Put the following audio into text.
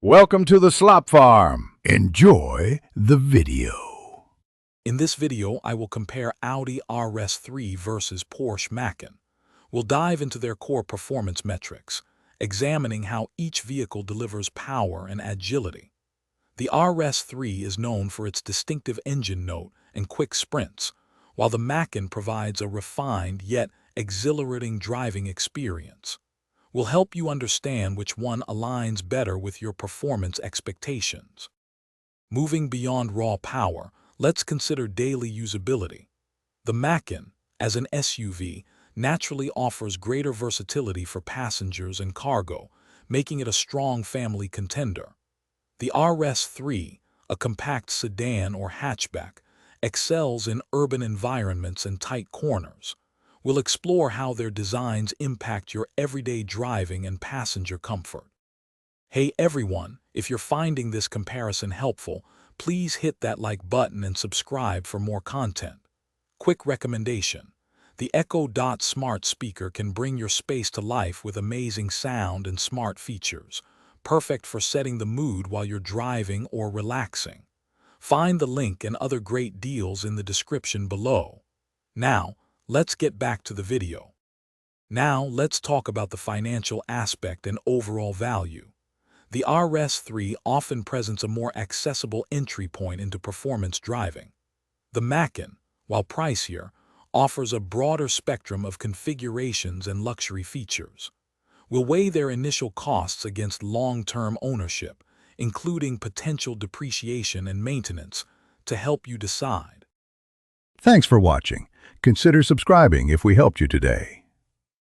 Welcome to the Slop Farm. Enjoy the video. In this video, I will compare Audi RS3 versus Porsche Macan. We'll dive into their core performance metrics, examining how each vehicle delivers power and agility. The RS3 is known for its distinctive engine note and quick sprints, while the Macan provides a refined yet exhilarating driving experience. We'll help you understand which one aligns better with your performance expectations. Moving beyond raw power, let's consider daily usability. The Macan, as an SUV, naturally offers greater versatility for passengers and cargo, making it a strong family contender. The RS3, a compact sedan or hatchback, excels in urban environments and tight corners. We'll explore how their designs impact your everyday driving and passenger comfort. Hey everyone, if you're finding this comparison helpful, please hit that like button and subscribe for more content. Quick recommendation: the Echo Dot smart speaker can bring your space to life with amazing sound and smart features, perfect for setting the mood while you're driving or relaxing. Find the link and other great deals in the description below. Now, let's get back to the video. Now, let's talk about the financial aspect and overall value. The RS3 often presents a more accessible entry point into performance driving. The Macan, while pricier, offers a broader spectrum of configurations and luxury features. We'll weigh their initial costs against long-term ownership, including potential depreciation and maintenance, to help you decide. Thanks for watching. Consider subscribing if we helped you today.